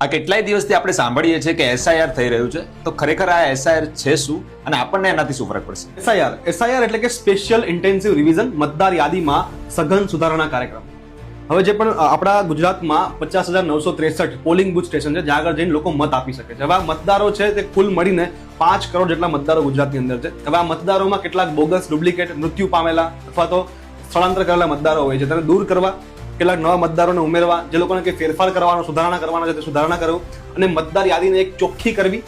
આ કેટલાય દિવસથી આપણે સાંભળીએ છીએ કે એસઆઈઆર થઈ રહ્યું છે, તો ખરેખર આ એસઆઈઆર છે શું અને આપણને એનાથી શું ફરક પડશે? એસઆઈઆર એટલે કે સ્પેશિયલ ઇન્ટેન્સિવ રિવિઝન, મતદાર યાદીમાં સઘન સુધારણા કાર્યક્રમ. હવે જે પણ આપણા ગુજરાતમાં 50,963 પોલિંગ બુથ સ્ટેશન છે જ્યાં આગળ જઈને લોકો મત આપી શકે છે. હવે આ મતદારો છે તે કુલ મળીને 5 કરોડ જેટલા મતદારો ગુજરાતની અંદર છે. હવે આ મતદારોમાં કેટલાક બોગસ, ડુપ્લિકેટ, મૃત્યુ પામેલા અથવા તો સ્થળાંતર કરેલા મતદારો હોય છે, તેને દૂર કરવા, કેટલાક નવા મતદારોને ઉમેરવા, જે લોકોને કંઈ ફેરફાર કરવાનો, સુધારણા કરવાના છે તે સુધારણા કરવું, અને મતદાર યાદીને એક ચોખ્ખી કરવી,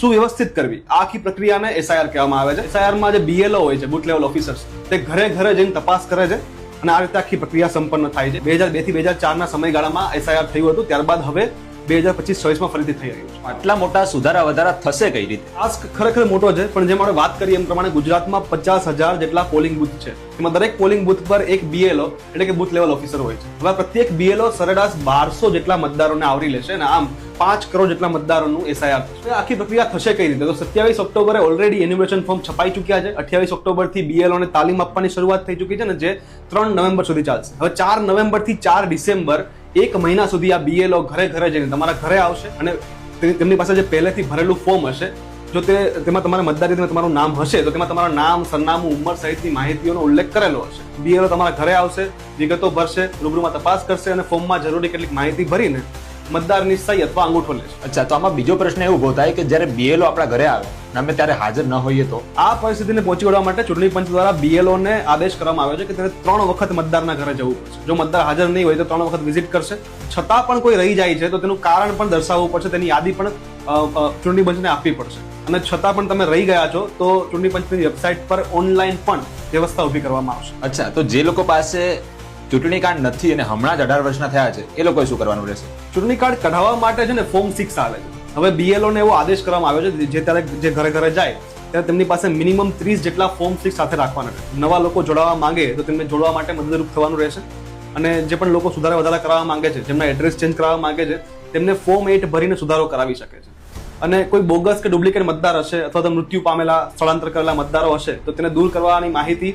સુવ્યવસ્થિત કરવી. આ આખી પ્રક્રિયાને એસઆઈઆર કહેવામાં આવે છે. એસઆઈઆરમાં જે BLO હોય છે, બુથ લેવલ ઓફિસર્સ, તે ઘરે ઘરે જઈને તપાસ કરે છે અને આ રીતે આખી પ્રક્રિયા સંપન્ન થાય છે. 2002 થી 2004 ના સમયગાળામાં એસઆઈઆર થયું હતું, ત્યારબાદ હવે 2025-26માં ફરીથી થઈ રહ્યું છે. આટલા મોટા સુધારા વધારા થશે કઈ રીતે? આ ખરેખર મોટો છે, પણ જેમ આપણે વાત કરીએ એમ પ્રમાણે ગુજરાતમાં 50,000 જેટલા પોલિંગ બુથ છે. એમાં દરેક પોલિંગ બુથ પર એક BLO એટલે કે બુથ લેવલ ઓફિસર હોય છે. હવે પ્રત્યેક BLO સરેરાશ 1200 જેટલા મતદારોને આવરી લેશે અને આમ 5 કરોડ જેટલા મતદારોનું એસઆઈઆર થશે. આખી પ્રક્રિયા થશે કઈ રીતે? તો 27 ઓક્ટોબરે ઓલરેડી એન્યુમરેશન ફોર્મ છપાઈ ચૂક્યા છે. 28 ઓક્ટોબરથી BLO ને તાલીમ આપવાની શરૂઆત થઈ ચૂકી છે ને જે 3 નવેમ્બર સુધી ચાલશે. હવે 4 નવેમ્બરથી 4 ડિસેમ્બર એક મહિના સુધી આ BLO ઘરે ઘરે જઈને તમારા ઘરે આવશે અને તેમની પાસે જે પહેલેથી ભરેલું ફોર્મ હશે, જો તેમાં તમારા મતદાર યાદીમાં તમારું નામ હશે તો તેમાં તમારું નામ, સરનામું, ઉંમર સહિતની માહિતીઓનો ઉલ્લેખ કરેલો હશે. BLO તમારા ઘરે આવશે, વિગતો ભરશે, રૂબરૂમાં તપાસ કરશે અને ફોર્મમાં જરૂરી કેટલીક માહિતી ભરીને મતદારની સહી અથવા અંગૂઠો લેશે. અચ્છા, તો આમાં બીજો પ્રશ્ન એ ઉભો થાય કે જ્યારે BLO આપણા ઘરે આવે અને અમે ત્યારે હાજર ન હોઈએ તો? આ પરિસ્થિતિને પહોંચી વળવા માટે ચૂંટણી પંચ દ્વારા BLO ને આદેશ કરવામાં આવ્યો છે કે તેને 3 વખત મતદારના ઘરે જવું પડશે. જો મતદાર હાજર નહીં હોય તો 3 વખત વિઝિટ કરશે. છતાં પણ કોઈ રહી જાય છે તો તેનું કારણ પણ દર્શાવવું પડશે, તેની યાદી પણ ચૂંટણી પંચને આપવી પડશે. અને છતાં પણ તમે રહી ગયા છો તો ચૂંટણી પંચની વેબસાઇટ પર ઓનલાઈન પણ વ્યવસ્થા ઊભી કરવામાં આવશે. અચ્છા, તો જે લોકો પાસે ચૂંટણી કાર્ડ નથી અને હમણાં જ 18 વર્ષના થયા છે એ લોકોએ શું કરવાનું રહેશે? ચૂંટણી કાર્ડ કઢાવવા માટે છે ને ફોર્મ 6 આવે છે. હવે BLO ને એવો આદેશ કરવામાં આવ્યો છે જે ઘરે ઘરે જાય ત્યારે તેમની પાસે મિનિમમ 30 જેટલા ફોર્મ 6 સાથે રાખવાના છે. નવા લોકો જોડાવા માંગે તો તેમને જોડવા માટે મદદરૂપ થવાનું રહેશે. અને જે પણ લોકો સુધારા વધારા કરાવવા માંગે છે, જેમના એડ્રેસ ચેન્જ કરાવવા માંગે છે, તેમને ફોર્મ 8 ભરીને સુધારો કરાવી શકે છે. અને કોઈ બોગસ કે ડુપ્લિકેટ મતદાર હશે અથવા તો મૃત્યુ પામેલા, સ્થળાંતર કરેલા મતદારો હશે તો તેને દૂર કરવાની માહિતી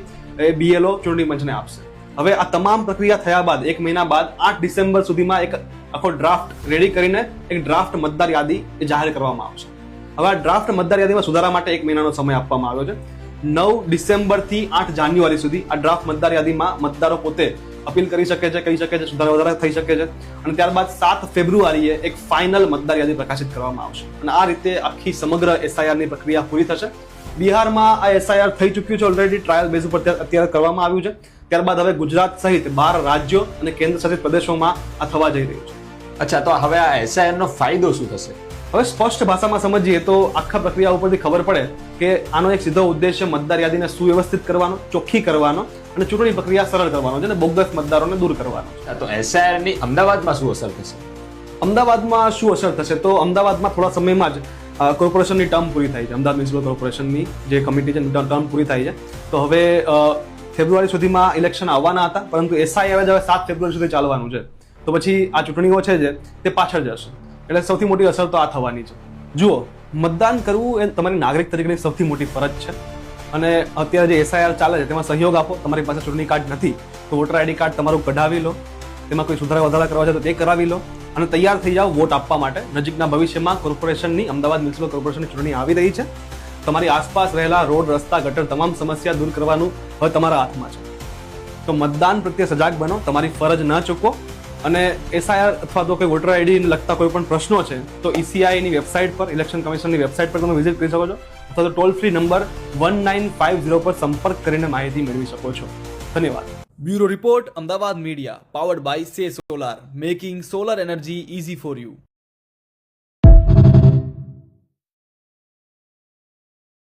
એ BLO ચૂંટણી પંચને આપશે. હવે આ તમામ પ્રક્રિયા થયા બાદ 1 મહિના બાદ 8 ડિસેમ્બર સુધીમાં એક આખો ડ્રાફ્ટ રેડી કરીને એક ડ્રાફ્ટ મતદાર યાદી જાહેર કરવામાં આવશે. હવે આ ડ્રાફ્ટ મતદાર યાદીમાં સુધારા માટે 1 મહિનાનો સમય આપવામાં આવ્યો છે. 9 ડિસેમ્બરથી 8 જાન્યુઆરી સુધી આ ડ્રાફ્ટ મતદાર યાદીમાં મતદારો પોતે અપીલ કરી શકે છે, કહી શકે છે, સુધારા વધારા થઈ શકે છે. અને ત્યારબાદ 7 ફેબ્રુઆરીએ એક ફાઇનલ મતદાર યાદી પ્રકાશિત કરવામાં આવશે. અને આ રીતે આખી સમગ્ર એસઆઈઆરની પ્રક્રિયા પૂરી થશે. બિહારમાં આ એસઆઈઆર થઈ ચૂક્યું છે ઓલરેડી, ટ્રાયલ બેઝ ઉપર અત્યારે કરવામાં આવ્યું છે. ત્યારબાદ હવે ગુજરાત સહિત 12 રાજ્યો અને કેન્દ્ર શાસિત પ્રદેશોમાં આ થવા જઈ રહ્યું છે. અચ્છા, તો હવે આ એસઆઈઆર નો ફાયદો શું થશે? હવે સ્પષ્ટ ભાષામાં સમજીએ તો આખા પ્રક્રિયા ઉપરથી ખબર પડે કે આનો એક સીધો ઉદ્દેશ્ય મતદાર યાદીને સુવ્યવસ્થિત કરવાનો, ચોખ્ખી કરવાનો અને ચૂંટણી પ્રક્રિયા સરળ કરવાનો છે અને બોગસ મતદારોને દૂર કરવાનો છે. તો એસઆઈઆર ની અમદાવાદમાં શું અસર થશે? અમદાવાદમાં શું અસર થશે? તો અમદાવાદમાં થોડા સમયમાં જ કોર્પોરેશનની ટર્મ પૂરી થાય છે. અમદાવાદ મ્યુનિસિપલ કોર્પોરેશનની જે કમિટી છે ટર્મ પૂરી થાય છે. તો હવે ફેબ્રુઆરી સુધીમાં ઇલેક્શન આવવાના હતા, પરંતુ એસઆઈઆર હવે 7 ફેબ્રુઆરી સુધી ચાલવાનું છે. તો પછી આ ચૂંટણીઓ છે જે તે પાછળ જશે. એટલે સૌથી મોટી અસર તો આ થવાની છે. જુઓ, મતદાન કરવું એ તમારી નાગરિક તરીકેની સૌથી મોટી ફરજ છે. અને અત્યારે જે એસઆઈઆર ચાલે છે તેમાં સહયોગ આપો. તમારી પાસે ચૂંટણી કાર્ડ નથી તો વોટર આઈડી કાર્ડ તમારું કઢાવી લો. તેમાં કોઈ સુધારા વધારા કરવા છે તો તે કરાવી લો અને તૈયાર થઈ જાઓ વોટ આપવા માટે. નજીકના ભવિષ્યમાં કોર્પોરેશનની, અમદાવાદ મ્યુનિસિપલ કોર્પોરેશનની ચૂંટણી આવી રહી છે. તમારી આસપાસ રહેલા રોડ, રસ્તા, ગટર તમામ સમસ્યા દૂર કરવાનું હવે તમારા હાથમાં છે. તો મતદાન પ્રત્યે સજાગ બનો, તમારી ફરજ ન ચૂકો. અને એસઆઈઆર અથવા તો કોઈ વોટર આઈડીને લગતા કોઈ પણ પ્રશ્નો છે તો ECI ની વેબસાઇટ પર, ઇલેક્શન કમિશનની વેબસાઇટ પર તમે વિઝિટ કરી શકો છો અથવા તો ટોલ ફ્રી નંબર 1950 પર સંપર્ક કરીને માહિતી મેળવી શકો છો. ધન્યવાદ. Bureau report, Ahmedabad media, powered by સે solar, making solar energy easy for you.